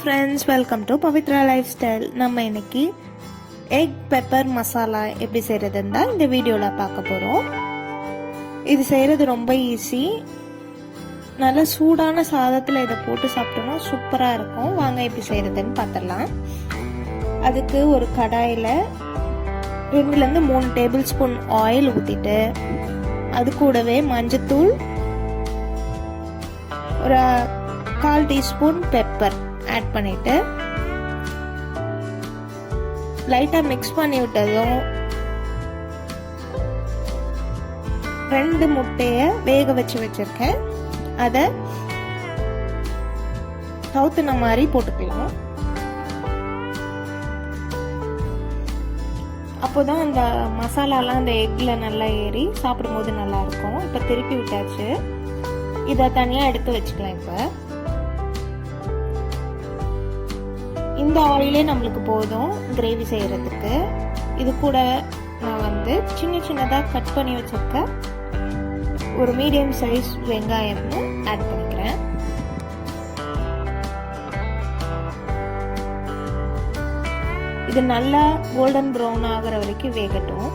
Friends, welcome to Pavithra life style. நம்ம இன்னைக்கு egg pepper masala எப்படி செய்கிறதுன்னு தான் இந்த வீடியோவில் பார்க்க போகிறோம். இது செய்கிறது ரொம்ப ஈஸி. நல்ல சூடான சாதத்தில் இதை போட்டு சாப்பிட்டோம்னா சூப்பராக இருக்கும். வாங்க எப்படி செய்கிறதுன்னு பார்த்துடலாம். அதுக்கு ஒரு கடாயில் 2லேருந்து 3 டேபிள் ஸ்பூன் ஆயில் ஊற்றிட்டு அது கூடவே மஞ்சத்தூள், ஒரு 1/4 டீஸ்பூன் பெப்பர் ஆட் பண்ணிட்டு லைட்டாக மிக்ஸ் பண்ணி விட்டதும் 2 முட்டையை வேக வச்சு வச்சிருக்கேன். அதை தவுத்துன மாதிரி போட்டுக்கலாம். அப்போதான் அந்த மசாலாலாம் அந்த எக்ல நல்லா ஏறி சாப்பிடும்போது நல்லா இருக்கும். இப்போ திருப்பி விட்டாச்சு. இதை தனியாக எடுத்து வச்சுக்கலாம். இப்போ இந்த ஆயிலே நம்மளுக்கு போதும் கிரேவி செய்யறதுக்கு. இது கூட நான் சின்ன சின்னதாக கட் பண்ணி வச்சிருக்க ஒரு மீடியம் சைஸ் வெங்காயம் ஆட் பண்ணிக்கிறேன். இது நல்லா கோல்டன் ப்ரௌன் ஆகிற வரைக்கும் வேகட்டும்.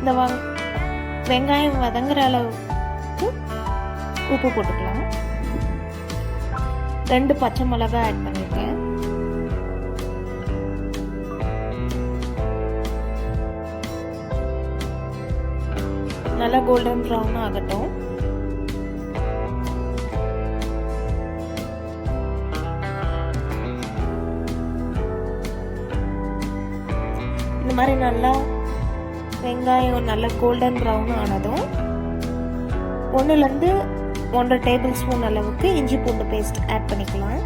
இந்த வெங்காயம் வதங்குற அளவுக்கு உப்பு போட்டுக்கலாம். 2 பச்சை மிளகாய் ஆட் பண்ணிருக்கேன். நல்லா கோல்டன் ப்ரௌன் ஆகட்டும். இந்த மாதிரி நல்லா வெங்காயம் நல்லா கோல்டன் ப்ரௌன் ஆனதும் 1லேருந்து 1.5 டேபிள் ஸ்பூன் அளவுக்கு இஞ்சி பூண்டு பேஸ்ட் ஆட் பண்ணிக்கலாம்.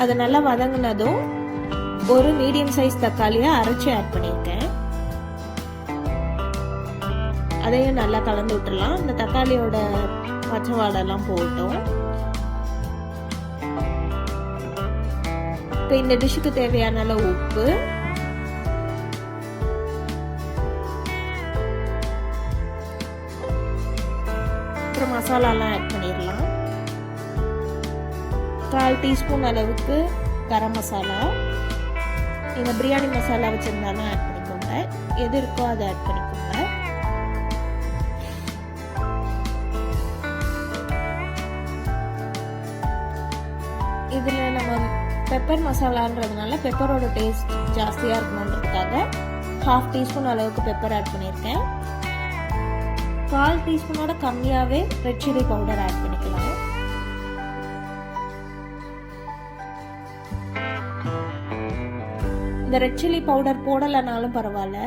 அது நல்லா வதங்கினதும் ஒரு மீடியம் சைஸ் தக்காளியை அரைச்சி ஆட் பண்ணியிருக்கேன். அதையும் நல்லா கலந்து விட்டுடலாம். இந்த தக்காளியோட பச்சை வாடெல்லாம் போட்டோம். இப்போ இந்த டிஷ்ஷுக்கு தேவையான அளவு உப்பு, அப்புறம் மசாலாலாம் ஆட் பண்ணிடலாம். 1/4 டீஸ்பூன் அளவுக்கு கரம் மசாலா. நீங்கள் பிரியாணி மசாலா வச்சுருந்தாலும் ஆட் பண்ணிக்கோங்க. எது இருக்கோ அதை ஆட் பண்ணிக்கோங்க. இதில் நம்ம பெப்பர் மசாலான்றதுனால பெப்பரோட டேஸ்ட் ஜாஸ்தியாக இருக்கணுன்றதுக்காக 1/2 டீஸ்பூன் அளவுக்கு பெப்பர் ஆட் பண்ணியிருக்கேன். 1/4 டீஸ்பூனோட கம்மியாகவே ரெட் சில்லி பவுடர் ஆட் பண்ணிக்கலாம். இந்த ரெட் சில்லி பவுடர் போடலைனாலும் பரவாயில்ல.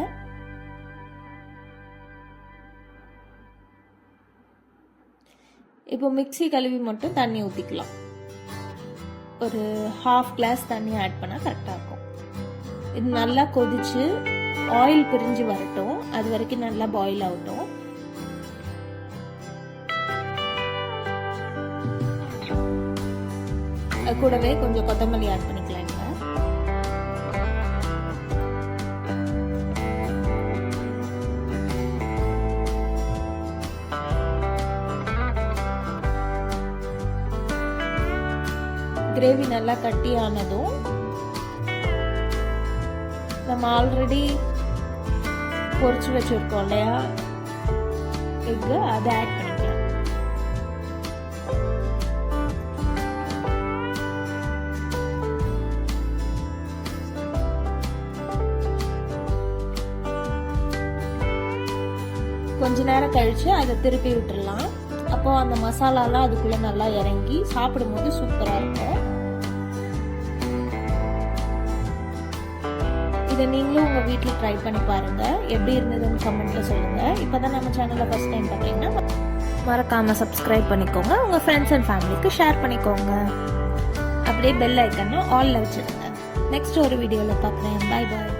இப்போ மிக்ஸி கழுவி மட்டும் தண்ணி ஊற்றிக்கலாம். ஒரு 1/2 கிளாஸ் தண்ணி ஆட் பண்ணால் கரெக்டாக இருக்கும். இது நல்லா கொதிச்சு ஆயில் பிரிஞ்சு வரட்டும். அது வரைக்கும் நல்லா பாயில் ஆகட்டும். அது கூடவே கொஞ்சம் கொத்தமல்லி ஆட் பண்ணிக்கலாம். கிரேவி நல்லா கட்டி ஆனதும் நம்ம ஆல்ரெடி பொரிச்சு வச்சிருக்கோம் இல்லையா எக்கு, அதை ஆட் பண்ணிக்கலாம். கொஞ்ச நேரம் கழிச்சு அதை திருப்பி விட்டுடலாம். அப்போ அந்த மசாலாலாம் அதுக்குள்ள நல்லா இறங்கி சாப்பிடும்போது சூப்பரா இருக்கும். இதை நீங்களும் உங்கள் வீட்டில் ட்ரை பண்ணி பாருங்கள். எப்படி இருந்ததுன்னு கமெண்ட்டில் சொல்லுங்கள். இப்போ தான் நம்ம சேனலை ஃபஸ்ட் டைம் பார்த்தீங்கன்னா மறக்காமல் சப்ஸ்கிரைப் பண்ணிக்கோங்க. உங்கள் ஃப்ரெண்ட்ஸ் அண்ட் ஃபேமிலிக்கு ஷேர் பண்ணிக்கோங்க. அப்படியே பெல் ஐக்கனை ஆல்ல வச்சுருங்க. நெக்ஸ்ட் ஒரு வீடியோவில் பார்க்குறேன். பாய் பாய்.